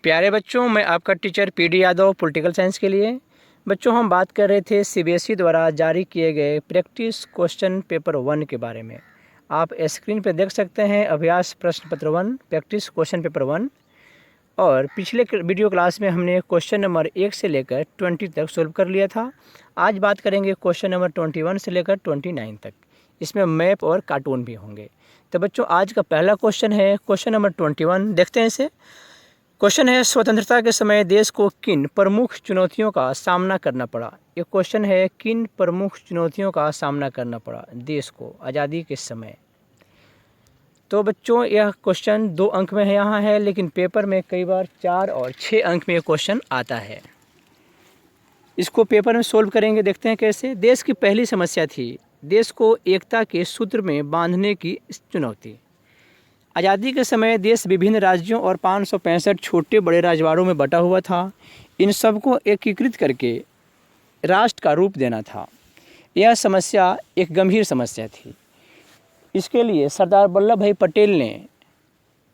प्यारे बच्चों, मैं आपका teacher PD Yadav political science के लिए। बच्चों, हम बात कर रहे थे सीबीएसई द्वारा जारी किए गए प्रैक्टिस क्वेश्चन पेपर 1 के बारे में। आप स्क्रीन पर देख सकते हैं अभ्यास प्रश्न पत्र 1 प्रैक्टिस क्वेश्चन पेपर 1। और पिछले वीडियो क्लास में हमने क्वेश्चन नंबर 1 से लेकर 20 तक सोल्व कर लिया था। आज बात करेंगे क्वेश्चन नंबर 21 से लेकर 29 तक। इसमें मैप और कार्टून भी होंगे। तो बच्चों, आज का पहला क्वेश्चन है क्वेश्चन नंबर 21। देखते हैं इसे। क्वेश्चन है, स्वतंत्रता के समय देश को किन प्रमुख चुनौतियों का सामना करना पड़ा। ये क्वेश्चन है, किन प्रमुख चुनौतियों का सामना करना पड़ा देश को आज़ादी के समय। तो बच्चों, यह क्वेश्चन 2 अंक में है यहाँ है, लेकिन पेपर में कई बार 4 और 6 अंक में ये क्वेश्चन आता है। इसको पेपर में सोल्व करेंगे। देखते हैं कैसे। देश की पहली समस्या थी देश को एकता के सूत्र में बांधने की चुनौती। आज़ादी के समय देश विभिन्न राज्यों और 565 छोटे बड़े राजवाड़ों में बटा हुआ था। इन सबको एकीकृत करके राष्ट्र का रूप देना था। यह समस्या एक गंभीर समस्या थी। इसके लिए सरदार वल्लभ भाई पटेल ने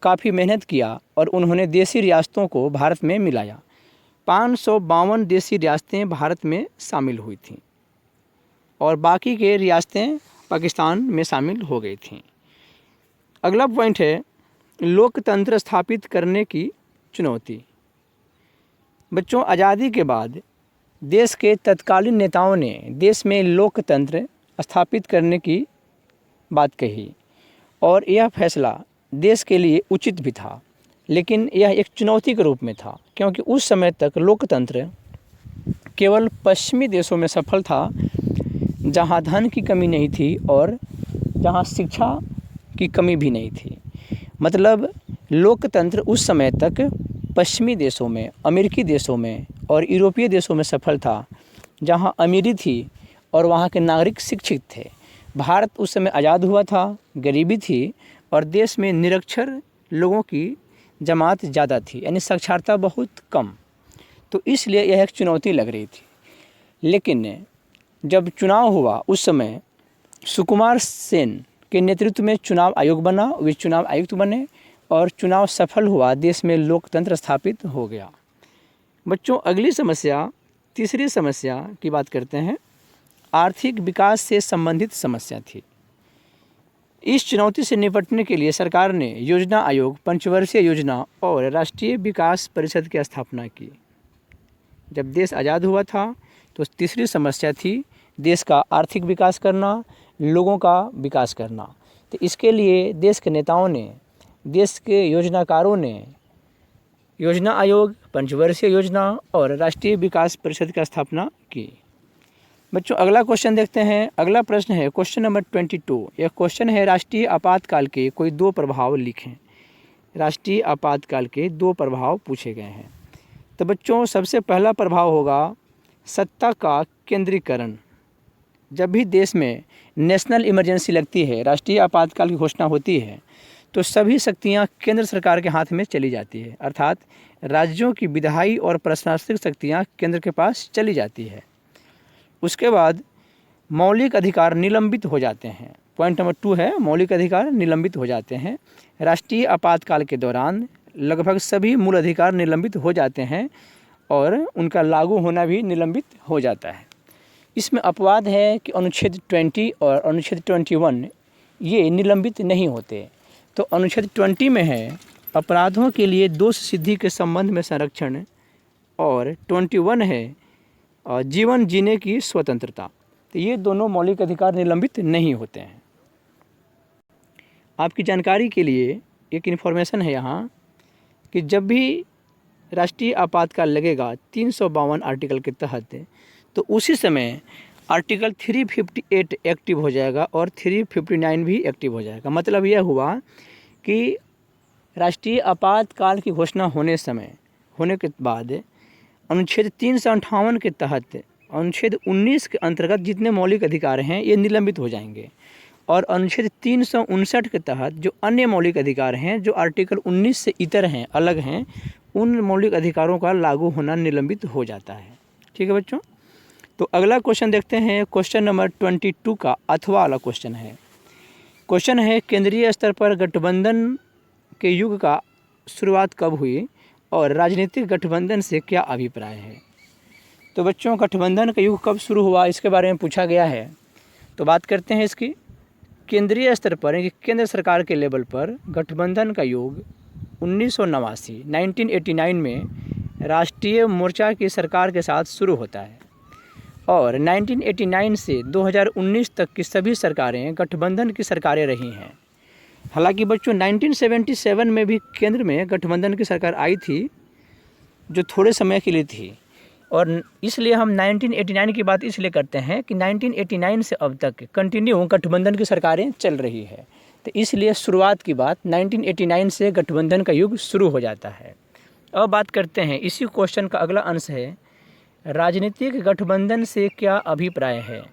काफ़ी मेहनत किया और उन्होंने देसी रियासतों को भारत में मिलाया। 552 देसी रियासतें भारत में शामिल हुई थीं और बाकी के रियासतें पाकिस्तान में शामिल हो गई थीं। अगला पॉइंट है, लोकतंत्र स्थापित करने की चुनौती। बच्चों, आज़ादी के बाद देश के तत्कालीन नेताओं ने देश में लोकतंत्र स्थापित करने की बात कही और यह फैसला देश के लिए उचित भी था, लेकिन यह एक चुनौती के रूप में था, क्योंकि उस समय तक लोकतंत्र केवल पश्चिमी देशों में सफल था, जहां धन की कमी नहीं थी और जहां शिक्षा की कमी भी नहीं थी। मतलब लोकतंत्र उस समय तक पश्चिमी देशों में, अमेरिकी देशों में और यूरोपीय देशों में सफल था, जहां अमीरी थी और वहां के नागरिक शिक्षित थे। भारत उस समय आज़ाद हुआ था, गरीबी थी और देश में निरक्षर लोगों की जमात ज़्यादा थी, यानी साक्षरता बहुत कम। तो इसलिए यह एक चुनौती लग रही थी। लेकिन जब चुनाव हुआ उस समय सुकुमार सेन के नेतृत्व में चुनाव आयोग बना, वे चुनाव आयुक्त बने और चुनाव सफल हुआ, देश में लोकतंत्र स्थापित हो गया। बच्चों, अगली समस्या, तीसरी समस्या की बात करते हैं। आर्थिक विकास से संबंधित समस्या थी। इस चुनौती से निपटने के लिए सरकार ने योजना आयोग, पंचवर्षीय योजना और राष्ट्रीय विकास परिषद की स्थापना की। जब देश आज़ाद हुआ था तो तीसरी समस्या थी देश का आर्थिक विकास करना, लोगों का विकास करना। तो इसके लिए देश के नेताओं ने, देश के योजनाकारों ने योजना आयोग, पंचवर्षीय योजना और राष्ट्रीय विकास परिषद की स्थापना की। बच्चों, अगला क्वेश्चन देखते हैं। अगला प्रश्न है क्वेश्चन नंबर 22। यह क्वेश्चन है, राष्ट्रीय आपातकाल के कोई 2 प्रभाव लिखें। राष्ट्रीय आपातकाल के 2 प्रभाव पूछे गए हैं। तो बच्चों, सबसे पहला प्रभाव होगा सत्ता का केंद्रीकरण। जब भी देश में नेशनल इमरजेंसी लगती है, राष्ट्रीय आपातकाल की घोषणा होती है, तो सभी शक्तियां केंद्र सरकार के हाथ में चली जाती है, अर्थात राज्यों की विधायी और प्रशासनिक शक्तियां केंद्र के पास चली जाती है। उसके बाद मौलिक अधिकार निलंबित हो जाते हैं। पॉइंट नंबर 2 है, मौलिक अधिकार निलंबित हो जाते हैं। राष्ट्रीय आपातकाल के दौरान लगभग सभी मूल अधिकार निलंबित हो जाते हैं और उनका लागू होना भी निलंबित हो जाता है। इसमें अपवाद है कि अनुच्छेद 20 और अनुच्छेद 21 ये निलंबित नहीं होते। तो अनुच्छेद 20 में है अपराधों के लिए दोष सिद्धि के संबंध में संरक्षण और 21 है जीवन जीने की स्वतंत्रता। तो ये दोनों मौलिक अधिकार निलंबित नहीं होते हैं। आपकी जानकारी के लिए एक इन्फॉर्मेशन है यहाँ कि जब भी राष्ट्रीय आपातकाल लगेगा 352 आर्टिकल के तहत, तो उसी समय आर्टिकल 358 एक्टिव हो जाएगा और 359 भी एक्टिव हो जाएगा। मतलब यह हुआ कि राष्ट्रीय आपातकाल की घोषणा होने के बाद अनुच्छेद 358 के तहत अनुच्छेद 19 के अंतर्गत जितने मौलिक अधिकार हैं ये निलंबित हो जाएंगे और अनुच्छेद 359 के तहत जो अन्य मौलिक अधिकार हैं, जो आर्टिकल 19 से इतर हैं, अलग हैं, उन मौलिक अधिकारों का लागू होना निलंबित हो जाता है। ठीक है बच्चों। तो अगला क्वेश्चन देखते हैं। क्वेश्चन नंबर 22 का अथवा वाला क्वेश्चन है। क्वेश्चन है, केंद्रीय स्तर पर गठबंधन के युग का शुरुआत कब हुई और राजनीतिक गठबंधन से क्या अभिप्राय है। तो बच्चों, गठबंधन का युग कब शुरू हुआ इसके बारे में पूछा गया है। तो बात करते हैं इसकी। केंद्रीय स्तर पर यानी कि केंद्र सरकार के लेवल पर गठबंधन का युग 1989 में राष्ट्रीय मोर्चा की सरकार के साथ शुरू होता है और 1989 से 2019 तक की सभी सरकारें गठबंधन की सरकारें रही हैं। हालांकि बच्चों 1977 में भी केंद्र में गठबंधन की सरकार आई थी जो थोड़े समय के लिए थी, और इसलिए हम 1989 की बात इसलिए करते हैं कि 1989 से अब तक कंटिन्यू गठबंधन की सरकारें चल रही है। तो इसलिए शुरुआत की बात 1989 से गठबंधन का युग शुरू हो जाता है। अब बात करते हैं, इसी क्वेश्चन का अगला अंश है राजनीतिक गठबंधन से क्या अभिप्राय है।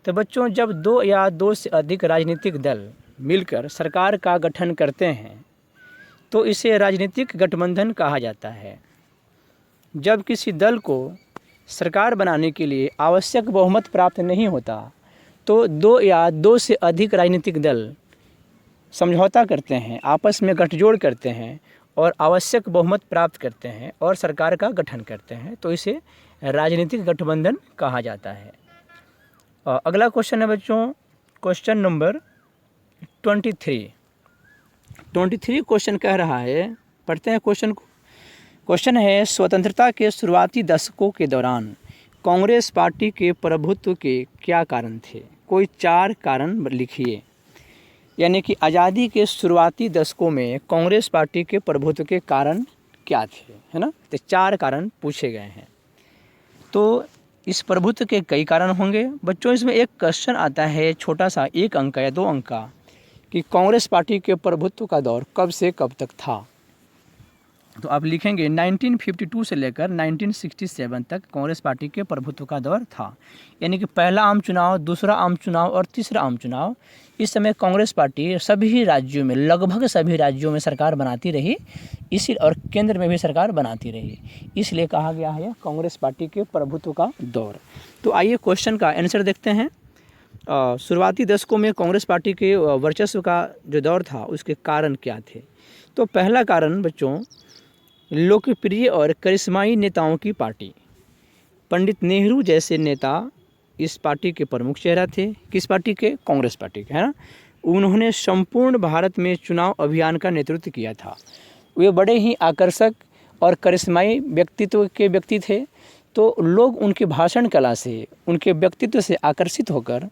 तो बच्चों, जब दो या दो से अधिक राजनीतिक दल मिलकर सरकार का गठन करते हैं तो इसे राजनीतिक गठबंधन कहा जाता है। जब किसी दल को सरकार बनाने के लिए आवश्यक बहुमत प्राप्त नहीं होता तो दो या दो से अधिक राजनीतिक दल समझौता करते हैं, आपस में गठजोड़ करते हैं और आवश्यक बहुमत प्राप्त करते हैं और सरकार का गठन करते हैं, तो इसे राजनीतिक गठबंधन कहा जाता है। अगला क्वेश्चन है बच्चों, क्वेश्चन नंबर 23 क्वेश्चन कह रहा है, पढ़ते हैं क्वेश्चन को। क्वेश्चन है, स्वतंत्रता के शुरुआती दशकों के दौरान कांग्रेस पार्टी के प्रभुत्व के क्या कारण थे। कोई 4 कारण लिखिए। यानी कि आज़ादी के शुरुआती दशकों में कांग्रेस पार्टी के प्रभुत्व के कारण क्या थे, है ना। तो 4 कारण पूछे गए हैं। तो इस प्रभुत्व के कई कारण होंगे बच्चों। इसमें एक क्वेश्चन आता है छोटा सा, 1 अंक या 2 अंक का, कि कांग्रेस पार्टी के प्रभुत्व का दौर कब से कब तक था। तो आप लिखेंगे 1952 से लेकर 1967 तक कांग्रेस पार्टी के प्रभुत्व का दौर था। यानी कि पहला आम चुनाव, दूसरा आम चुनाव और तीसरा आम चुनाव, इस समय कांग्रेस पार्टी सभी राज्यों में, लगभग सभी राज्यों में सरकार बनाती रही, इसी और केंद्र में भी सरकार बनाती रही, इसलिए कहा गया है कांग्रेस पार्टी के प्रभुत्व का दौर। तो आइए क्वेश्चन का आंसर देखते हैं। शुरुआती दशकों में कांग्रेस पार्टी के वर्चस्व का जो दौर था उसके कारण क्या थे। तो पहला कारण बच्चों, लोकप्रिय और करिश्माई नेताओं की पार्टी। पंडित नेहरू जैसे नेता इस पार्टी के प्रमुख चेहरा थे। किस पार्टी के? कांग्रेस पार्टी के, है ना। उन्होंने संपूर्ण भारत में चुनाव अभियान का नेतृत्व किया था। वे बड़े ही आकर्षक और करिश्माई व्यक्तित्व के व्यक्ति थे, तो लोग उनके भाषण कला से, उनके व्यक्तित्व से आकर्षित होकर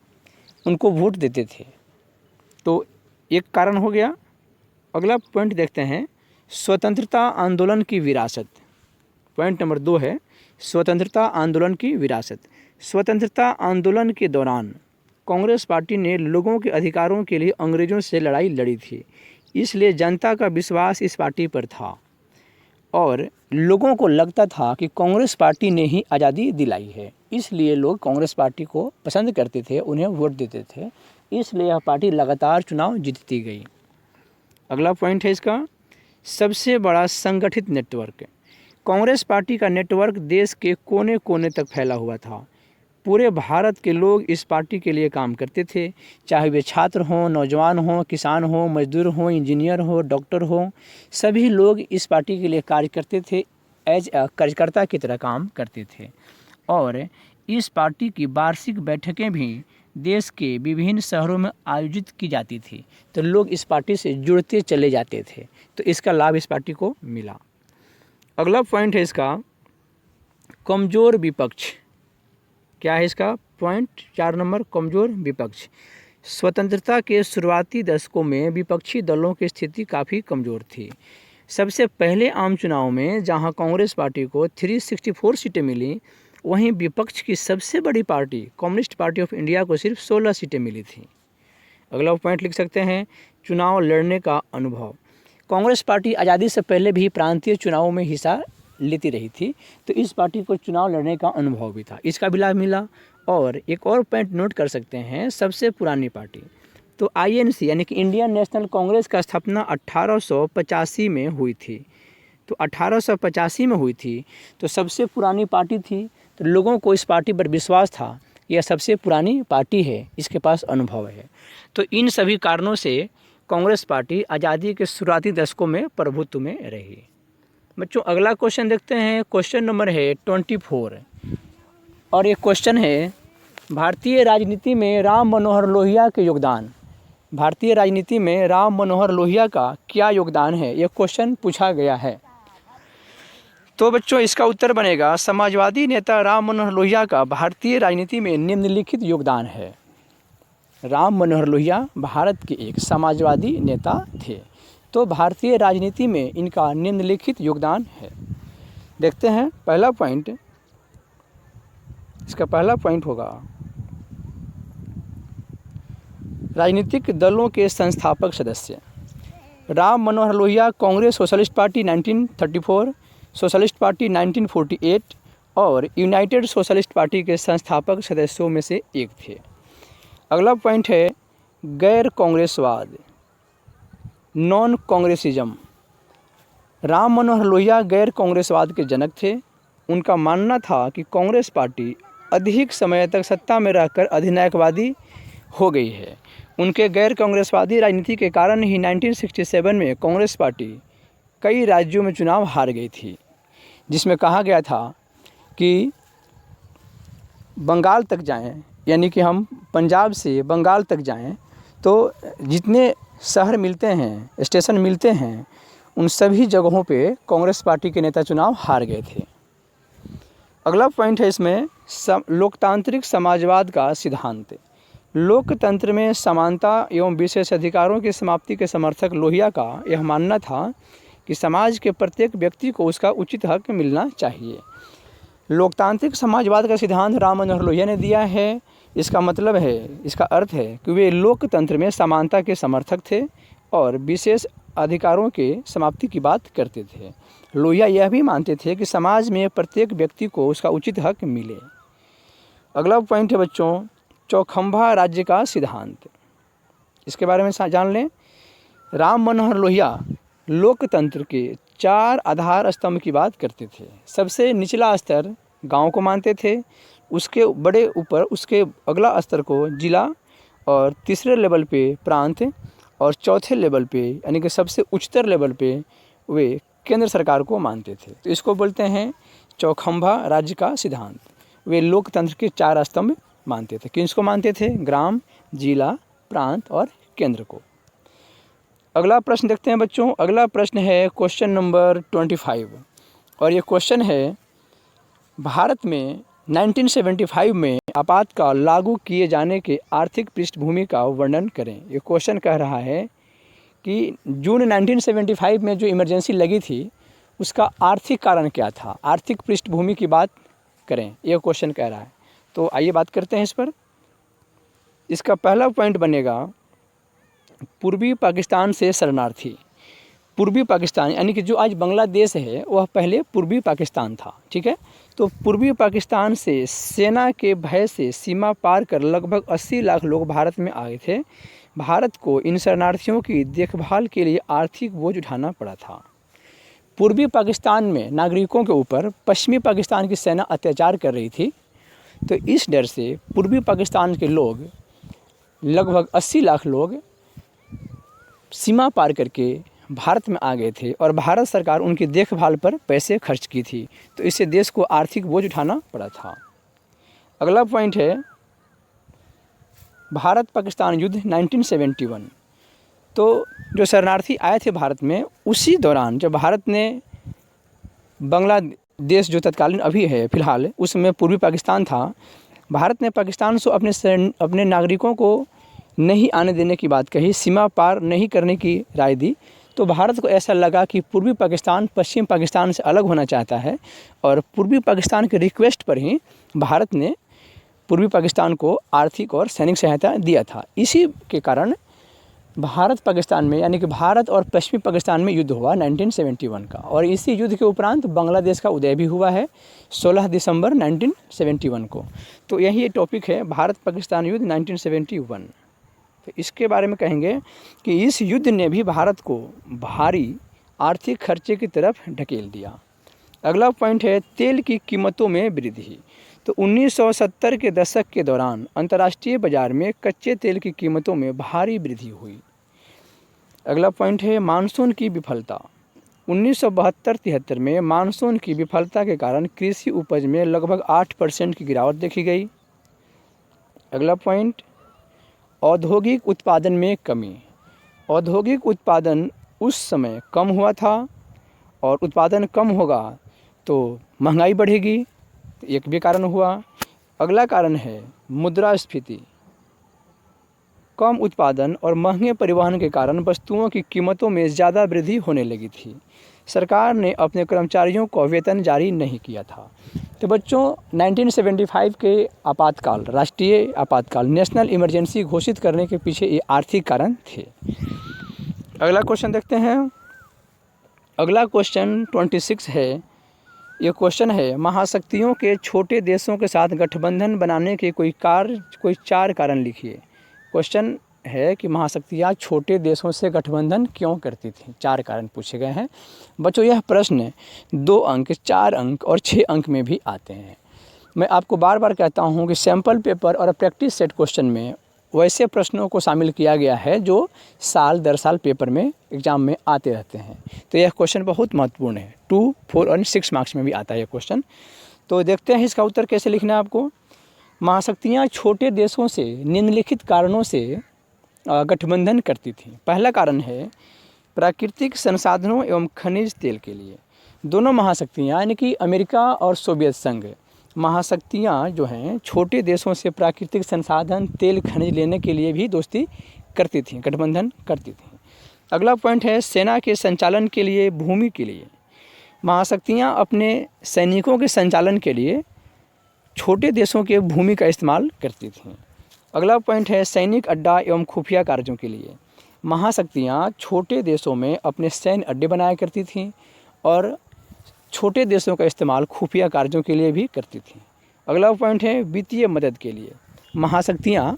उनको वोट देते थे। तो एक कारण हो गया। अगला पॉइंट देखते हैं, स्वतंत्रता आंदोलन की विरासत। पॉइंट नंबर 2 है स्वतंत्रता आंदोलन की विरासत। स्वतंत्रता आंदोलन के दौरान कांग्रेस पार्टी ने लोगों के अधिकारों के लिए अंग्रेज़ों से लड़ाई लड़ी थी, इसलिए जनता का विश्वास इस पार्टी पर था और लोगों को लगता था कि कांग्रेस पार्टी ने ही आज़ादी दिलाई है, इसलिए लोग कांग्रेस पार्टी को पसंद करते थे, उन्हें वोट देते थे, इसलिए यह पार्टी लगातार चुनाव जीतती गई। अगला पॉइंट है इसका, सबसे बड़ा संगठित नेटवर्क। कांग्रेस पार्टी का नेटवर्क देश के कोने कोने तक फैला हुआ था। पूरे भारत के लोग इस पार्टी के लिए काम करते थे, चाहे वे छात्र हों, नौजवान हों, किसान हों, मजदूर हों, इंजीनियर हो, डॉक्टर हों, सभी लोग इस पार्टी के लिए कार्य करते थे, एज कार्यकर्ता की तरह काम करते थे। और इस पार्टी की वार्षिक बैठकें भी देश के विभिन्न शहरों में आयोजित की जाती थी, तो लोग इस पार्टी से जुड़ते चले जाते थे, तो इसका लाभ इस पार्टी को मिला। अगला पॉइंट है इसका, कमज़ोर विपक्ष। क्या है इसका पॉइंट 4 नंबर, कमज़ोर विपक्ष। स्वतंत्रता के शुरुआती दशकों में विपक्षी दलों की स्थिति काफ़ी कमज़ोर थी। सबसे पहले आम चुनाव में जहां कांग्रेस पार्टी को 364 सीटें मिली, वहीं विपक्ष की सबसे बड़ी party communist party of India को सिर्फ 16 सीटें मिली थी। अगला पॉइंट लिख सकते हैं, चुनाव लड़ने का अनुभव। कांग्रेस पार्टी आज़ादी से पहले भी प्रांतीय चुनावों में हिस्सा लेती रही थी, तो इस पार्टी को चुनाव लड़ने का अनुभव भी था, इसका भी लाभ मिला। और एक और पॉइंट नोट कर सकते हैं, सबसे पुरानी पार्टी, तो आईएनसी यानी कि इंडियन नेशनल कांग्रेस का स्थापना 1885 में हुई थी। तो 1885 में हुई थी, तो सबसे पुरानी पार्टी थी, तो लोगों को इस पार्टी पर विश्वास था, यह सबसे पुरानी पार्टी है, इसके पास अनुभव है। तो इन सभी कारणों से कांग्रेस पार्टी आज़ादी के शुरुआती दशकों में प्रभुत्व में रही। बच्चों अगला क्वेश्चन देखते हैं। क्वेश्चन नंबर है 24 और ये क्वेश्चन है भारतीय राजनीति में राम मनोहर लोहिया के योगदान। भारतीय राजनीति में राम मनोहर लोहिया का क्या योगदान है, ये क्वेश्चन पूछा गया है। तो बच्चों इसका उत्तर बनेगा समाजवादी नेता राम मनोहर लोहिया का भारतीय राजनीति में निम्नलिखित योगदान है। राम मनोहर लोहिया भारत के एक समाजवादी नेता थे, तो भारतीय राजनीति में इनका निम्नलिखित योगदान है। देखते हैं पहला पॉइंट, इसका पहला पॉइंट होगा राजनीतिक दलों के संस्थापक सदस्य। Ram Manohar Lohia Congress socialist party 1934, socialist party 1948 और यूनाइटेड सोशलिस्ट पार्टी के संस्थापक सदस्यों में से एक थे। अगला पॉइंट है गैर कांग्रेसवाद, नॉन कांग्रेसिज्म। राम मनोहर लोहिया गैर कांग्रेसवाद के जनक थे। उनका मानना था कि कांग्रेस पार्टी अधिक समय तक सत्ता में रहकर अधिनायकवादी हो गई है। उनके गैर कांग्रेसवादी राजनीति के कारण ही 1967 में कांग्रेस पार्टी कई राज्यों में चुनाव हार गई थी, जिसमें कहा गया था कि बंगाल तक जाएं, यानी कि हम पंजाब से बंगाल तक जाएं तो जितने शहर मिलते हैं, स्टेशन मिलते हैं, उन सभी जगहों पे कांग्रेस पार्टी के नेता चुनाव हार गए थे। अगला पॉइंट है इसमें लोकतांत्रिक समाजवाद का सिद्धांत। लोकतंत्र में समानता एवं विशेष अधिकारों की समाप्ति के समर्थक लोहिया का यह मानना था कि समाज के प्रत्येक व्यक्ति को उसका उचित हक मिलना चाहिए। लोकतांत्रिक समाजवाद का सिद्धांत राम मनोहर लोहिया ने दिया है। इसका मतलब है, इसका अर्थ है कि वे लोकतंत्र में समानता के समर्थक थे और विशेष अधिकारों के समाप्ति की बात करते थे। लोहिया यह भी मानते थे कि समाज में प्रत्येक व्यक्ति को उसका उचित हक मिले। अगला पॉइंट है बच्चों चौखंबा राज्य का सिद्धांत। इसके बारे में जान लें। राम मनोहर लोहिया लोकतंत्र के 4 आधार स्तंभ की बात करते थे। सबसे निचला स्तर गांव को मानते थे, उसके बड़े ऊपर उसके अगला स्तर को जिला और तीसरे लेवल पे प्रांत और चौथे लेवल पे यानी कि सबसे उच्चतर लेवल पे वे केंद्र सरकार को मानते थे। तो इसको बोलते हैं चौखंबा राज्य का सिद्धांत। वे लोकतंत्र के 4 स्तंभ मानते थे। किसको मानते थे? ग्राम, जिला, प्रांत और केंद्र को। अगला प्रश्न देखते हैं बच्चों। अगला प्रश्न है क्वेश्चन नंबर 25 और ये क्वेश्चन है भारत में 1975 में आपातकाल लागू किए जाने के आर्थिक पृष्ठभूमि का वर्णन करें। ये क्वेश्चन कह रहा है कि जून 1975 में जो इमरजेंसी लगी थी उसका आर्थिक कारण क्या था, आर्थिक पृष्ठभूमि की बात करें, ये क्वेश्चन कह रहा है। तो आइए बात करते हैं इस पर। इसका पहला पॉइंट बनेगा पूर्वी पाकिस्तान से शरणार्थी। पूर्वी पाकिस्तान यानी कि जो आज बांग्लादेश है वह पहले पूर्वी पाकिस्तान था, ठीक है। तो पूर्वी पाकिस्तान से सेना के भय से सीमा पार कर लगभग 80 लाख लोग भारत में आए थे। भारत को इन शरणार्थियों की देखभाल के लिए आर्थिक बोझ उठाना पड़ा था। पूर्वी पाकिस्तान में नागरिकों के ऊपर पश्चिमी पाकिस्तान की सेना अत्याचार कर रही थी, तो इस डर से पूर्वी पाकिस्तान के लोग लगभग 80 लाख लोग सीमा पार करके भारत में आ गए थे और भारत सरकार उनकी देखभाल पर पैसे खर्च की थी, तो इससे देश को आर्थिक बोझ उठाना पड़ा था। अगला पॉइंट है भारत पाकिस्तान युद्ध 1971। तो जो शरणार्थी आए थे भारत में, उसी दौरान जब भारत ने बांग्लादेश जो तत्कालीन अभी है फ़िलहाल उसमें पूर्वी पाकिस्तान था, भारत ने पाकिस्तान से अपने नागरिकों को नहीं आने देने की बात कही, सीमा पार नहीं करने की राय दी। तो भारत को ऐसा लगा कि पूर्वी पाकिस्तान पश्चिम पाकिस्तान से अलग होना चाहता है और पूर्वी पाकिस्तान के रिक्वेस्ट पर ही भारत ने पूर्वी पाकिस्तान को आर्थिक और सैनिक सहायता दिया था। इसी के कारण भारत पाकिस्तान में यानी कि भारत और पश्चिमी पाकिस्तान में युद्ध हुआ 1971 का, और इसी युद्ध के उपरांत बांग्लादेश का उदय भी हुआ है 16 दिसंबर 1971 को। तो यही टॉपिक है भारत पाकिस्तान युद्ध 1971। तो इसके बारे में कहेंगे कि इस युद्ध ने भी भारत को भारी आर्थिक खर्चे की तरफ ढकेल दिया। अगला पॉइंट है तेल की कीमतों में वृद्धि। तो 1970 के दशक के दौरान अंतर्राष्ट्रीय बाजार में कच्चे तेल की कीमतों में भारी वृद्धि हुई। अगला पॉइंट है मानसून की विफलता। 1972-73 में मानसून की विफलता के कारण कृषि उपज में लगभग 8% की गिरावट देखी गई। अगला पॉइंट, औद्योगिक उत्पादन में कमी। औद्योगिक उत्पादन उस समय कम हुआ था और उत्पादन कम होगा तो महंगाई बढ़ेगी, तो एक भी कारण हुआ। अगला कारण है मुद्रास्फीति। कम उत्पादन और महंगे परिवहन के कारण वस्तुओं की कीमतों में ज़्यादा वृद्धि होने लगी थी। सरकार ने अपने कर्मचारियों को वेतन जारी नहीं किया था। तो बच्चों 1975 के आपातकाल, राष्ट्रीय आपातकाल, नेशनल इमरजेंसी घोषित करने के पीछे ये आर्थिक कारण थे। अगला क्वेश्चन देखते हैं। अगला क्वेश्चन 26 है। ये क्वेश्चन है, महाशक्तियों के छोटे देशों के साथ गठबंधन बनाने के कोई 4 कारण लिखिए। क्वेश्चन है कि महाशक्तियाँ छोटे देशों से गठबंधन क्यों करती थीं, 4 कारण पूछे गए हैं। बच्चों यह प्रश्न 2 अंक, 4 अंक और 6 अंक में भी आते हैं। मैं आपको बार बार कहता हूँ कि सैम्पल पेपर और प्रैक्टिस सेट क्वेश्चन में वैसे प्रश्नों को शामिल किया गया है जो साल दर साल पेपर में एग्ज़ाम में आते रहते हैं। तो यह क्वेश्चन बहुत महत्वपूर्ण है, 2, 4 और 6 मार्क्स में भी आता है यह क्वेश्चन। तो देखते हैं इसका उत्तर कैसे लिखना है आपको। महाशक्तियाँ छोटे देशों से निम्नलिखित कारणों से गठबंधन करती थी। पहला कारण है प्राकृतिक संसाधनों एवं खनिज तेल के लिए। दोनों महाशक्तियाँ यानी कि अमेरिका और सोवियत संघ, महाशक्तियाँ जो हैं छोटे देशों से प्राकृतिक संसाधन, तेल, खनिज लेने के लिए भी दोस्ती करती थीं, गठबंधन करती थीं। अगला पॉइंट है सेना के संचालन के लिए, भूमि के लिए। महाशक्तियाँ अपने सैनिकों के संचालन के लिए छोटे देशों के भूमि का इस्तेमाल करती थीं। अगला पॉइंट है सैनिक अड्डा एवं खुफिया कार्यों के लिए। महाशक्तियाँ छोटे देशों में अपने सैन्य अड्डे बनाया करती थीं और छोटे देशों का इस्तेमाल खुफिया कार्यों के लिए भी करती थीं। अगला पॉइंट है वित्तीय मदद के लिए। महाशक्तियाँ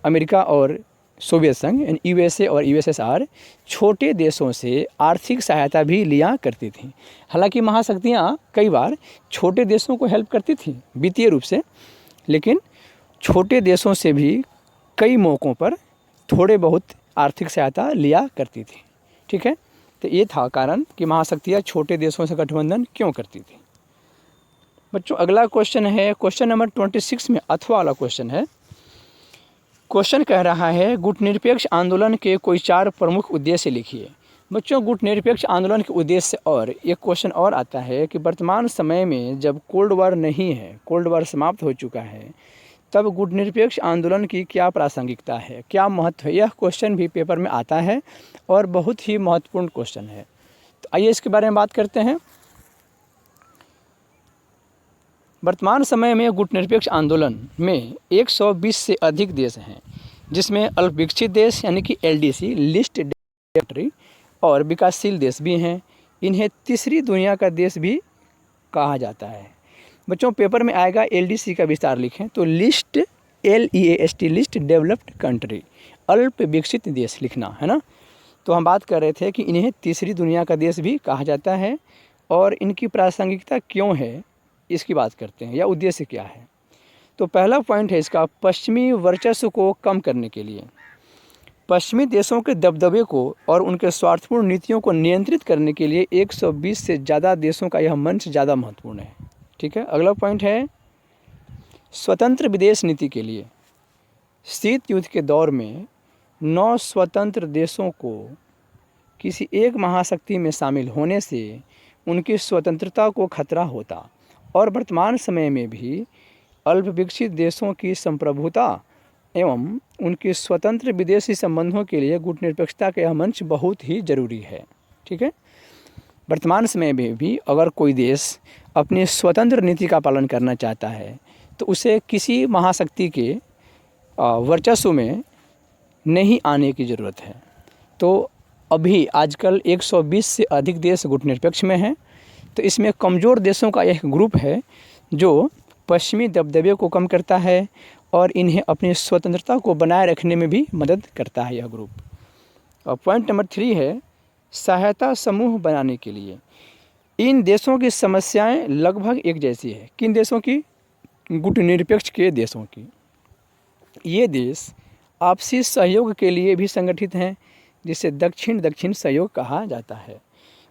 अमेरिका और सोवियत संघ यानी यूएसए और यूएसएसआर छोटे देशों से आर्थिक सहायता भी लिया करती थीं। हालांकि महाशक्तियाँ कई बार छोटे देशों को हेल्प करती थीं वित्तीय रूप से, लेकिन छोटे देशों से भी कई मौक़ों पर थोड़े बहुत आर्थिक सहायता लिया करती थी। ठीक है, तो ये था कारण कि महाशक्तियाँ छोटे देशों से गठबंधन क्यों करती थी। बच्चों अगला क्वेश्चन है, क्वेश्चन नंबर 26 में अथवा वाला क्वेश्चन है। क्वेश्चन कह रहा है गुटनिरपेक्ष आंदोलन के कोई 4 प्रमुख उद्देश्य लिखिए। बच्चों गुटनिरपेक्ष आंदोलन के उद्देश्य और एक क्वेश्चन और आता है कि वर्तमान समय में जब कोल्ड वॉर नहीं है, कोल्ड वॉर समाप्त हो चुका है, तब गुटनिरपेक्ष आंदोलन की क्या प्रासंगिकता है, क्या महत्व है। यह क्वेश्चन भी पेपर में आता है और बहुत ही महत्वपूर्ण क्वेश्चन है। तो आइए इसके बारे में बात करते हैं। वर्तमान समय में गुटनिरपेक्ष आंदोलन में 120 से अधिक देश हैं, जिसमें अल्पविकसित देश यानी कि LDC, लिस्ट कंट्री, और विकासशील देश भी हैं। इन्हें तीसरी दुनिया का देश भी कहा जाता है। बच्चों पेपर में आएगा LDC का विस्तार लिखें तो list, LEAST, list developed country, अल्प विकसित देश लिखना है ना। तो हम बात कर रहे थे कि इन्हें तीसरी दुनिया का देश भी कहा जाता है और इनकी प्रासंगिकता क्यों है इसकी बात करते हैं या उद्देश्य क्या है। तो पहला पॉइंट है इसका, पश्चिमी वर्चस्व को कम करने के लिए। पश्चिमी देशों के दबदबे को और उनके स्वार्थपूर्ण नीतियों को नियंत्रित करने के लिए 120 से ज़्यादा देशों का यह मंच ज़्यादा महत्वपूर्ण है। ठीक है, अगला पॉइंट है स्वतंत्र विदेश नीति के लिए। शीत युद्ध के दौर में 9 स्वतंत्र देशों को किसी एक महाशक्ति में शामिल होने से उनकी स्वतंत्रता को खतरा होता और वर्तमान समय में भी अल्प विकसित देशों की संप्रभुता एवं उनके स्वतंत्र विदेशी संबंधों के लिए गुटनिरपेक्षता का यह मंच बहुत ही ज़रूरी है। ठीक है, वर्तमान समय में भी अगर कोई देश अपनी स्वतंत्र नीति का पालन करना चाहता है तो उसे किसी महाशक्ति के वर्चस्व में नहीं आने की ज़रूरत है। तो अभी आजकल 120 से अधिक देश गुटनिरपेक्ष में हैं। तो इसमें कमज़ोर देशों का एक ग्रुप है जो पश्चिमी दबदबे को कम करता है और इन्हें अपनी स्वतंत्रता को बनाए रखने में भी मदद करता है यह ग्रुप। और पॉइंट नंबर 3 है सहायता समूह बनाने के लिए। इन देशों की समस्याएं लगभग एक जैसी है। किन देशों की? गुटनिरपेक्ष के देशों की। ये देश आपसी सहयोग के लिए भी संगठित हैं, जिसे दक्षिण दक्षिण सहयोग कहा जाता है।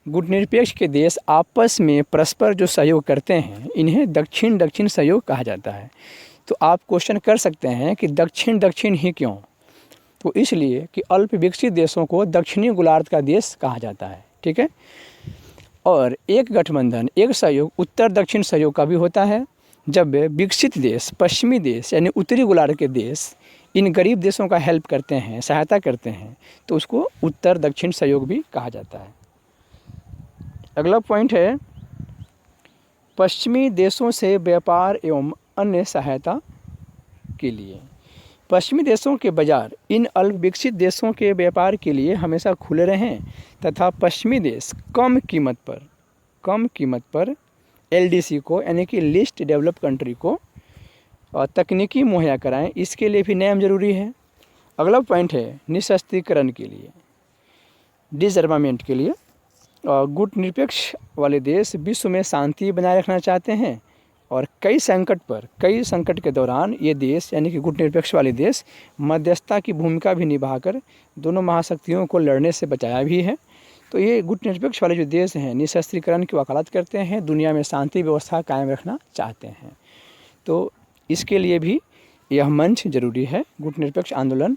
गुटनिरपेक्ष के देश आपस में परस्पर जो सहयोग करते हैं इन्हें दक्षिण दक्षिण सहयोग कहा जाता है। तो आप क्वेश्चन कर सकते हैं कि दक्षिण दक्षिण ही क्यों? तो इसलिए कि अल्प विकसित देशों को दक्षिणी गोलार्ध का देश कहा जाता है, ठीक है। और एक गठबंधन, एक सहयोग उत्तर दक्षिण सहयोग का भी होता है। जब विकसित देश, पश्चिमी देश यानी उत्तरी गोलार्ध के देश इन गरीब देशों का हेल्प करते हैं, सहायता करते हैं, तो उसको उत्तर दक्षिण सहयोग भी कहा जाता है। अगला पॉइंट है पश्चिमी देशों से व्यापार एवं अन्य सहायता के लिए। पश्चिमी देशों के बाजार इन अल्प विकसित देशों के व्यापार के लिए हमेशा खुले रहें तथा पश्चिमी देश कम कीमत पर LDC को यानी कि लीस्ट डेवलप कंट्री को तकनीकी मुहैया कराएं, इसके लिए भी नियम जरूरी है। अगला पॉइंट है निशस्त्रीकरण के लिए, डिसआर्मामेंट के लिए। गुटनिरपेक्ष वाले देश विश्व में शांति बनाए रखना चाहते हैं और कई संकट के दौरान ये देश यानी कि गुटनिरपेक्ष वाले देश मध्यस्थता की भूमिका भी निभाकर दोनों महाशक्तियों को लड़ने से बचाया भी है। तो ये गुटनिरपेक्ष वाले जो देश हैं निशस्त्रीकरण की वकालत करते हैं, दुनिया में शांति व्यवस्था कायम रखना चाहते हैं। तो इसके लिए भी यह मंच जरूरी है, गुटनिरपेक्ष आंदोलन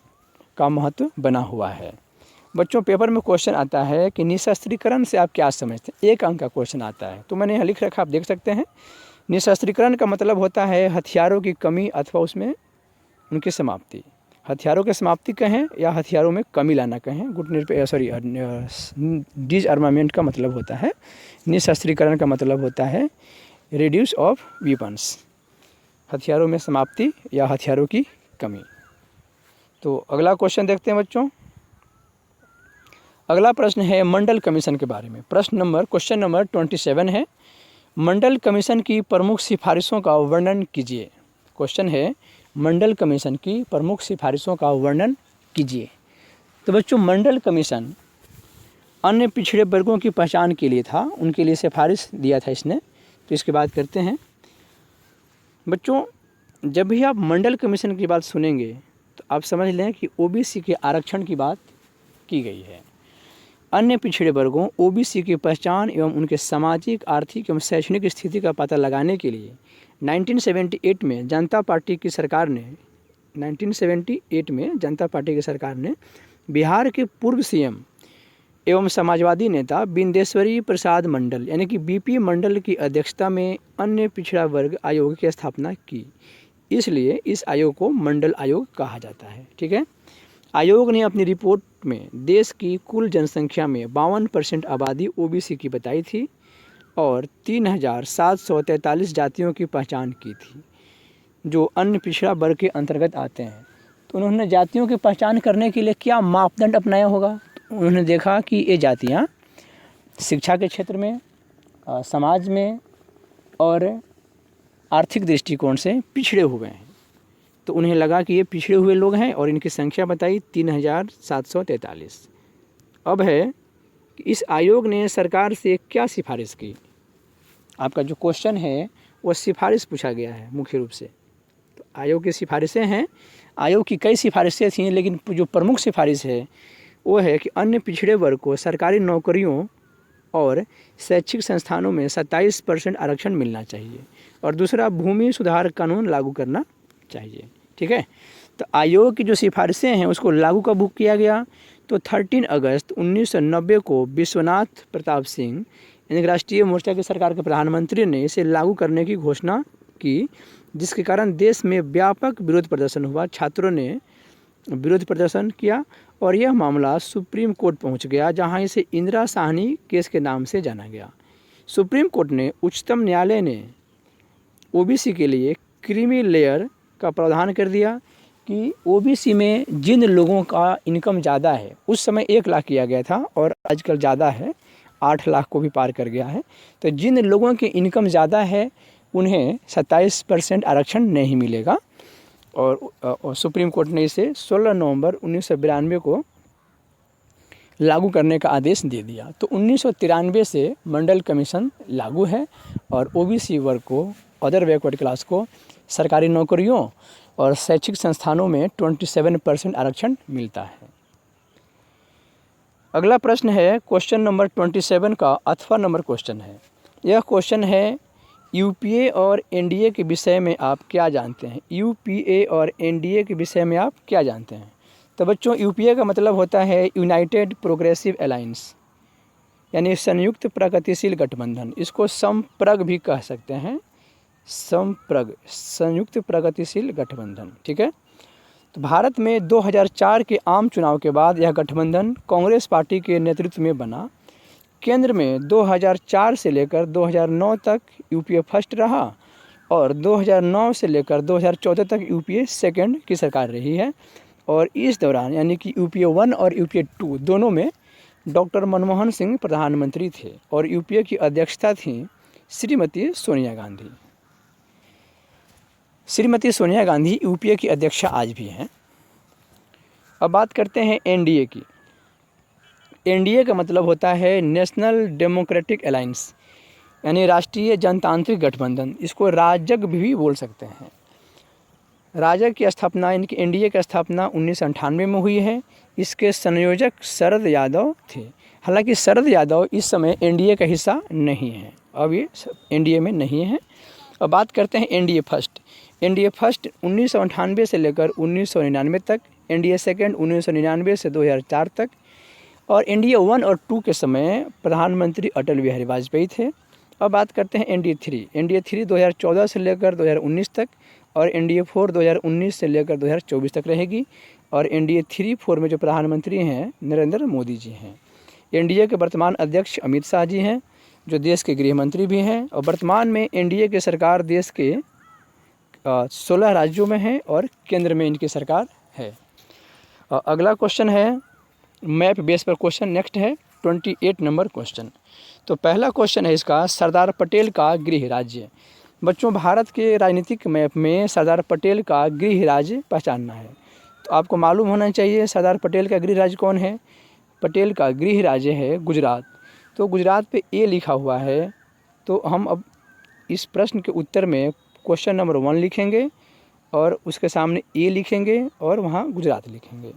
का महत्व बना हुआ है। बच्चों पेपर में क्वेश्चन आता है कि निशस्त्रीकरण से आप क्या समझते हैं? 1 अंक का क्वेश्चन आता है, तो मैंने यहाँ लिख रखा, आप देख सकते हैं। निशस्त्रीकरण का मतलब होता है हथियारों की कमी अथवा उसमें उनकी समाप्ति। हथियारों की समाप्ति कहें या हथियारों में कमी लाना कहें, डिसआर्मामेंट का मतलब होता है, निशस्त्रीकरण का मतलब होता है रिड्यूस ऑफ वीपन्स, हथियारों में समाप्ति या हथियारों की कमी। तो अगला क्वेश्चन देखते हैं बच्चों। अगला प्रश्न है मंडल कमीशन के बारे में। क्वेश्चन नंबर 27 है, मंडल कमीशन की प्रमुख सिफारिशों का वर्णन कीजिए। क्वेश्चन है मंडल कमीशन की प्रमुख सिफारिशों का वर्णन कीजिए। तो बच्चों मंडल कमीशन अन्य पिछड़े वर्गों की पहचान के लिए था, उनके लिए सिफारिश दिया था इसने। तो इसके बाद करते हैं बच्चों, जब भी आप मंडल कमीशन की बात सुनेंगे तो आप समझ लें कि OBC के आरक्षण की बात की गई है। अन्य पिछड़े वर्गों OBC की पहचान एवं उनके सामाजिक, आर्थिक एवं शैक्षणिक स्थिति का पता लगाने के लिए 1978 में जनता पार्टी की सरकार ने बिहार के पूर्व CM एवं समाजवादी नेता बिंदेश्वरी प्रसाद मंडल यानी कि BP मंडल की अध्यक्षता में अन्य पिछड़ा वर्ग आयोग की स्थापना की। इसलिए इस आयोग को मंडल आयोग कहा जाता है, ठीक है। आयोग ने अपनी रिपोर्ट में देश की कुल जनसंख्या में 52% आबादी OBC की बताई थी और 3743 जातियों की पहचान की थी जो अन्य पिछड़ा वर्ग के अंतर्गत आते हैं। तो उन्होंने जातियों की पहचान करने के लिए क्या मापदंड अपनाया होगा? तो उन्होंने देखा कि ये जातियाँ शिक्षा के क्षेत्र में, समाज में और आर्थिक दृष्टिकोण से पिछड़े हुए हैं। तो उन्हें लगा कि ये पिछड़े हुए लोग हैं और इनकी संख्या बताई 3743। अब है कि इस आयोग ने सरकार से क्या सिफारिश की। आपका जो क्वेश्चन है वो सिफारिश पूछा गया है मुख्य रूप से। तो आयोग की सिफारिशें हैं, आयोग की कई सिफारिशें थीं, लेकिन जो प्रमुख सिफारिश है वो है कि अन्य पिछड़े वर्ग को सरकारी नौकरियों और शैक्षिक संस्थानों में 27% आरक्षण मिलना चाहिए और दूसरा भूमि सुधार कानून लागू करना चाहिए, ठीक है। तो आयोग की जो सिफारिशें हैं उसको लागू कब किया गया? तो 13 अगस्त 1990 को विश्वनाथ प्रताप सिंह यानी राष्ट्रीय मोर्चा की सरकार के प्रधानमंत्री ने इसे लागू करने की घोषणा की, जिसके कारण देश में व्यापक विरोध प्रदर्शन हुआ। छात्रों ने विरोध प्रदर्शन किया और यह मामला सुप्रीम कोर्ट पहुंच गया, जहां इसे इंदिरा साहनी केस के नाम से जाना गया। सुप्रीम कोर्ट ने उच्चतम न्यायालय ने OBC के लिए क्रीमी लेयर का प्रावधान कर दिया कि OBC में जिन लोगों का इनकम ज़्यादा है, उस समय 1 लाख किया गया था और आजकल ज़्यादा है, 8 लाख को भी पार कर गया है। तो जिन लोगों की इनकम ज़्यादा है उन्हें 27% आरक्षण नहीं मिलेगा और सुप्रीम कोर्ट ने इसे 16 नवंबर 1992 को लागू करने का आदेश दे दिया। तो 1993 से मंडल कमीशन लागू है और OBC वर्ग को, अदर बैकवर्ड क्लास को सरकारी नौकरियों और शैक्षिक संस्थानों में 27% आरक्षण मिलता है। अगला प्रश्न है क्वेश्चन नंबर 27 का 8वां नंबर क्वेश्चन है। यह क्वेश्चन है यूपीए और एनडीए के विषय में आप क्या जानते हैं। यूपीए और एनडीए के विषय में आप क्या जानते हैं। तो बच्चों यूपीए का मतलब होता है यूनाइटेड प्रोग्रेसिव अलायंस, यानी संयुक्त प्रगतिशील गठबंधन। इसको समप्रग भी कह सकते हैं, समप्रग, संयुक्त प्रगतिशील गठबंधन। ठीक है। तो भारत में 2004 के आम चुनाव के बाद यह गठबंधन कांग्रेस पार्टी के नेतृत्व में बना। केंद्र में 2004 से लेकर 2009 तक यूपीए फर्स्ट रहा और 2009 से लेकर 2014 तक यूपीए सेकंड की सरकार रही है। और इस दौरान यानी कि यूपीए 1 और यूपीए 2 दोनों में डॉक्टर मनमोहन सिंह प्रधानमंत्री थे और यूपीए की अध्यक्षता थी श्रीमती सोनिया गांधी। श्रीमती सोनिया गांधी यूपीए की अध्यक्षा आज भी हैं। अब बात करते हैं एनडीए की। एनडीए का मतलब होता है नेशनल डेमोक्रेटिक अलायंस, यानी राष्ट्रीय जनतांत्रिक गठबंधन। इसको राजग भी बोल सकते हैं। राजग की स्थापना, इनकी एनडीए की स्थापना 1998 में हुई है। इसके संयोजक शरद यादव थे। हालांकि शरद यादव इस समय एनडीए का हिस्सा नहीं है, अब ये एनडीए में नहीं है। अब बात करते हैं एनडीए फर्स्ट। एनडीए फर्स्ट 1998 से लेकर 1999 तक, एनडीए सेकंड 1999 से 2004 तक, और एनडीए 1 और 2 के समय प्रधानमंत्री अटल बिहारी वाजपेयी थे। अब बात करते हैं एनडीए 3। एनडीए 3 2014 से लेकर 2019 तक और एनडीए 4 2019 से लेकर 2024 तक रहेगी। और एनडीए 3-4 में जो प्रधानमंत्री हैं नरेंद्र मोदी जी हैं। एनडीए के वर्तमान अध्यक्ष अमित शाह जी हैं, जो देश के गृह मंत्री भी हैं। और वर्तमान में एनडीए की सरकार देश के 16 राज्यों में है और केंद्र में इनकी सरकार है। अगला क्वेश्चन है मैप बेस पर क्वेश्चन। नेक्स्ट है 28 नंबर क्वेश्चन। तो पहला क्वेश्चन है इसका, सरदार पटेल का गृह राज्य। बच्चों, भारत के राजनीतिक मैप में सरदार पटेल का गृह राज्य पहचानना है। तो आपको मालूम होना चाहिए सरदार पटेल का गृह राज्य कौन है। पटेल का गृह राज्य है गुजरात। तो गुजरात पे ए लिखा हुआ है। तो हम अब इस प्रश्न के उत्तर में क्वेश्चन नंबर 1 लिखेंगे और उसके सामने ए लिखेंगे और वहाँ गुजरात लिखेंगे।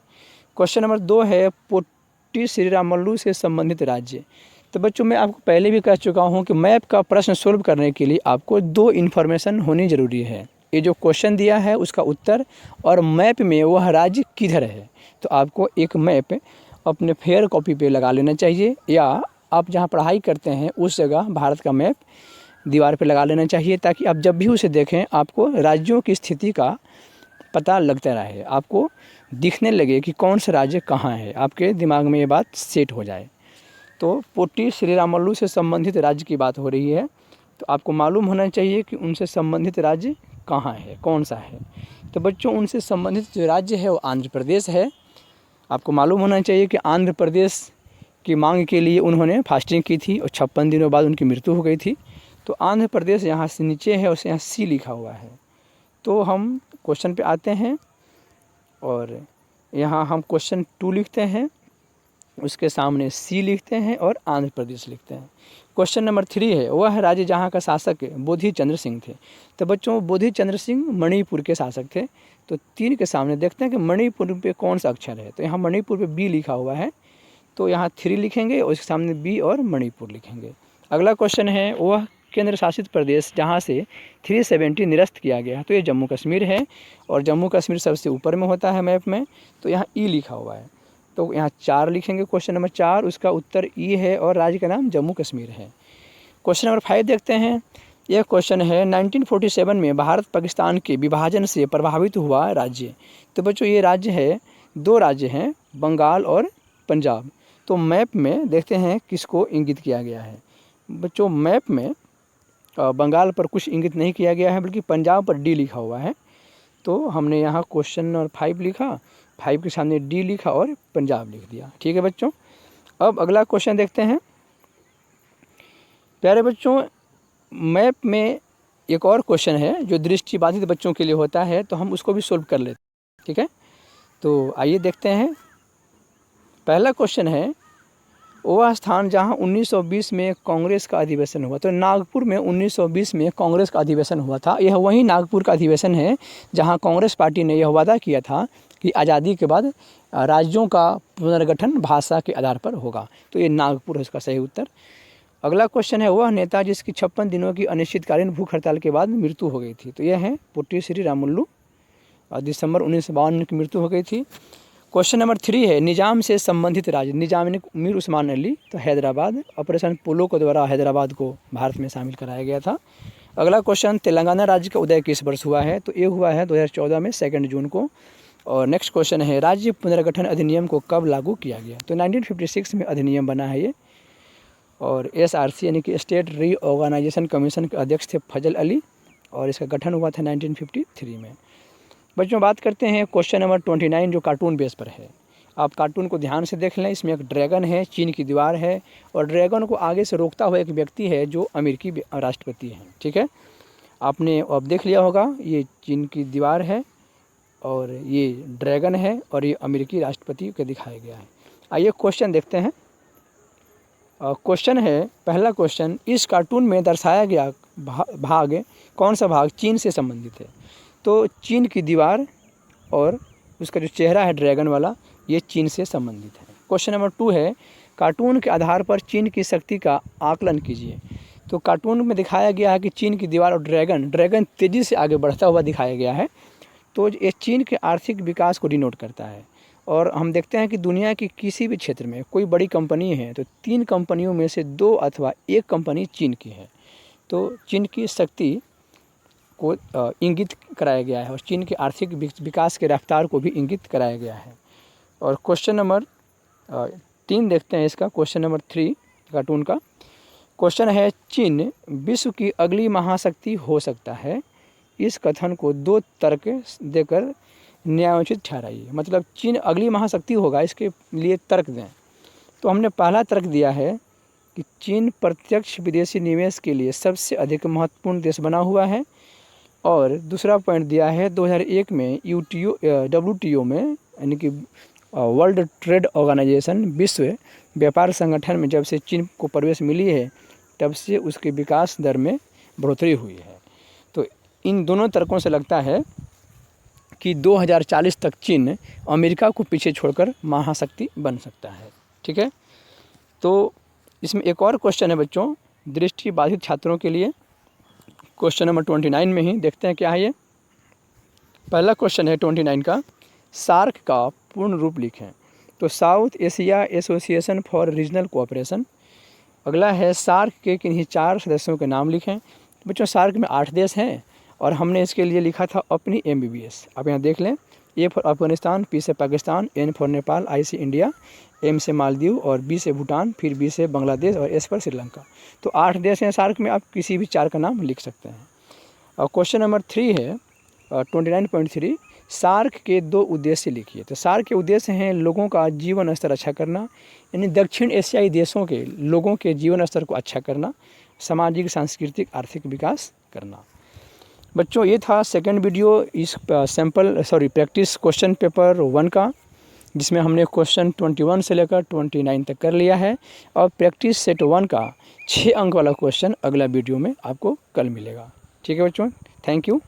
क्वेश्चन नंबर 2 है पोट्टी श्रीरामुलु से संबंधित राज्य। तो बच्चों, मैं आपको पहले भी कह चुका हूँ कि मैप का प्रश्न सोल्व करने के लिए आपको 2 इन्फॉर्मेशन होनी ज़रूरी है। ये जो क्वेश्चन दिया है उसका उत्तर और मैप में वह राज्य किधर है। तो आपको एक मैप अपने फेयर कॉपी पे लगा लेना चाहिए, या आप जहाँ पढ़ाई करते हैं उस जगह भारत का मैप दीवार पे लगा लेना चाहिए, ताकि आप जब भी उसे देखें आपको राज्यों की स्थिति का पता लगता रहे, आपको दिखने लगे कि कौन सा राज्य कहाँ है, आपके दिमाग में ये बात सेट हो जाए। तो पोट्टी श्रीरामुलु से संबंधित राज्य की बात हो रही है, तो आपको मालूम होना चाहिए कि उनसे संबंधित राज्य कहाँ है, कौन सा है। तो बच्चों, उनसे संबंधित जो राज्य है वो आंध्र प्रदेश है। आपको मालूम होना चाहिए कि आंध्र प्रदेश की मांग के लिए उन्होंने फास्टिंग की थी और 56 दिनों बाद उनकी मृत्यु हो गई थी। तो आंध्र प्रदेश यहाँ से नीचे है और यहाँ सी लिखा हुआ है। तो हम क्वेश्चन पे आते हैं और यहाँ हम क्वेश्चन 2 लिखते हैं, उसके सामने सी लिखते हैं और आंध्र प्रदेश लिखते हैं। क्वेश्चन नंबर 3 है, वह राज्य जहाँ का शासक बोधि चंद्र सिंह थे। तो बच्चों, बोधि चंद्र सिंह मणिपुर के शासक थे। तो 3 के सामने देखते हैं कि मणिपुर पे कौन सा अक्षर है। तो यहाँ मणिपुर पे बी लिखा हुआ है, तो यहाँ 3 लिखेंगे और उसके सामने बी और मणिपुर लिखेंगे। अगला क्वेश्चन है, वह केंद्र शासित प्रदेश जहाँ से 370 निरस्त किया गया। तो ये जम्मू कश्मीर है और जम्मू कश्मीर सबसे ऊपर में होता है मैप में। तो यहाँ ई लिखा हुआ है, तो यहाँ 4 लिखेंगे। क्वेश्चन नंबर 4, उसका उत्तर ई है और राज्य का नाम जम्मू कश्मीर है। क्वेश्चन नंबर 5 देखते हैं। यह क्वेश्चन है 1947 में भारत पाकिस्तान के विभाजन से प्रभावित हुआ राज्य। तो बच्चों, ये राज्य है, 2 राज्य हैं, बंगाल और पंजाब। तो मैप में देखते हैं किसको इंगित किया गया है। बच्चों, मैप में बंगाल पर कुछ इंगित नहीं किया गया है, बल्कि पंजाब पर डी लिखा हुआ है। तो हमने यहाँ क्वेश्चन नंबर 5 लिखा, 5 के सामने डी लिखा और पंजाब लिख दिया। ठीक है बच्चों। अब अगला क्वेश्चन देखते हैं। प्यारे बच्चों, मैप में एक और क्वेश्चन है जो दृष्टिबाधित बच्चों के लिए होता है, तो हम उसको भी सोल्व कर लेते हैं। ठीक है, तो आइए देखते हैं। पहला क्वेश्चन है, वह स्थान जहां 1920 में कांग्रेस का अधिवेशन हुआ। तो नागपुर में 1920 में कांग्रेस का अधिवेशन हुआ था। यह वही नागपुर का अधिवेशन है जहां कांग्रेस पार्टी ने यह वादा किया था कि आज़ादी के बाद राज्यों का पुनर्गठन भाषा के आधार पर होगा। तो ये नागपुर है इसका सही उत्तर। अगला क्वेश्चन है, वह नेता जिसकी 56 दिनों की अनिश्चितकालीन भूख हड़ताल के बाद मृत्यु हो गई थी। तो यह है पुट्टी श्री रामुलु, दिसंबर 1952 की मृत्यु हो गई थी। क्वेश्चन नंबर 3 है, निजाम से संबंधित राज्य। निजाम यानी मीर उस्मान अली, तो हैदराबाद। ऑपरेशन पोलो के द्वारा हैदराबाद को भारत में शामिल कराया गया था। अगला क्वेश्चन, तेलंगाना राज्य का उदय किस वर्ष हुआ है। तो ये हुआ है 2014 में 2 जून को। और नेक्स्ट क्वेश्चन है, राज्य पुनर्गठन अधिनियम को कब लागू किया गया। तो 1956 में अधिनियम बना है ये। और SRC यानी कि स्टेट रीऑर्गेनाइजेशन कमीशन के अध्यक्ष थे फजल अली, और इसका गठन हुआ था 1953 में। बच्चों बात करते हैं क्वेश्चन नंबर 29 जो कार्टून बेस पर है। आप कार्टून को ध्यान से देख लें। इसमें एक ड्रैगन है, चीन की दीवार है, और ड्रैगन को आगे से रोकता हुआ एक व्यक्ति है जो अमेरिकी राष्ट्रपति हैं। ठीक है, आपने अब देख लिया होगा, ये चीन की दीवार है और ये ड्रैगन है और ये अमेरिकी राष्ट्रपति को दिखाया गया है। आइए क्वेश्चन देखते हैं। क्वेश्चन है, पहला क्वेश्चन, इस कार्टून में दर्शाया गया भाग कौन सा भाग चीन से संबंधित है। तो चीन की दीवार और उसका जो चेहरा है ड्रैगन वाला, ये चीन से संबंधित है। क्वेश्चन नंबर 2 है, कार्टून के आधार पर चीन की शक्ति का आकलन कीजिए। तो कार्टून में दिखाया गया है कि चीन की दीवार और ड्रैगन तेज़ी से आगे बढ़ता हुआ दिखाया गया है। तो ये चीन के आर्थिक विकास को डिनोट करता है। और हम देखते हैं कि दुनिया की किसी भी क्षेत्र में कोई बड़ी कंपनी है तो 3 कंपनियों में से 2 अथवा 1 कंपनी चीन की है। तो चीन की शक्ति को इंगित कराया गया है और चीन के आर्थिक विकास के रफ्तार को भी इंगित कराया गया है। और क्वेश्चन नंबर 3 देखते हैं इसका। क्वेश्चन नंबर 3 कार्टून का क्वेश्चन है, चीन विश्व की अगली महाशक्ति हो सकता है। इस कथन को 2 तर्क देकर न्यायोचित ठहराइए। मतलब चीन अगली महाशक्ति होगा, इसके लिए तर्क दें। तो हमने पहला तर्क दिया है कि चीन प्रत्यक्ष विदेशी निवेश के लिए सबसे अधिक महत्वपूर्ण देश बना हुआ है। और दूसरा पॉइंट दिया है 2001 में WTO में यानी कि वर्ल्ड ट्रेड ऑर्गेनाइजेशन, विश्व व्यापार संगठन में जब से चीन को प्रवेश मिली है तब से उसके विकास दर में बढ़ोतरी हुई है। तो इन दोनों तर्कों से लगता है कि 2040 तक चीन अमेरिका को पीछे छोड़कर महाशक्ति बन सकता है। ठीक है, तो इसमें एक और क्वेश्चन है बच्चों दृष्टिबाधित छात्रों के लिए। क्वेश्चन नंबर 29 में ही देखते हैं क्या है ये। पहला क्वेश्चन है 29 का, सार्क का पूर्ण रूप लिखें। तो south Asia association for regional cooperation. अगला है, सार्क के किन्हीं 4 सदस्यों के नाम लिखें। बच्चों सार्क में 8 देश हैं और हमने इसके लिए लिखा था अपनी MBBS। आप यहाँ देख लें, A फॉर अफगानिस्तान, P से Pakistan, N for Nepal, I से इंडिया, M से मालदीव और B से भूटान, फिर B से बांग्लादेश और S पर श्रीलंका। तो 8 देश हैं सार्क में, आप किसी भी 4 का नाम लिख सकते हैं। और क्वेश्चन नंबर 3 है 29.3, सार्क के 2 उद्देश्य लिखिए। तो सार्क के उद्देश्य हैं लोगों का जीवन स्तर अच्छा करना, यानी दक्षिण एशियाई देशों के लोगों के जीवन स्तर को अच्छा करना, सामाजिक सांस्कृतिक आर्थिक विकास करना। बच्चों ये था सेकंड वीडियो इस प्रैक्टिस क्वेश्चन पेपर 1 का, जिसमें हमने क्वेश्चन 21 से लेकर 29 तक कर लिया है। और प्रैक्टिस सेट 1 का 6 अंक वाला क्वेश्चन अगला वीडियो में आपको कल मिलेगा। ठीक है बच्चों, थैंक यू।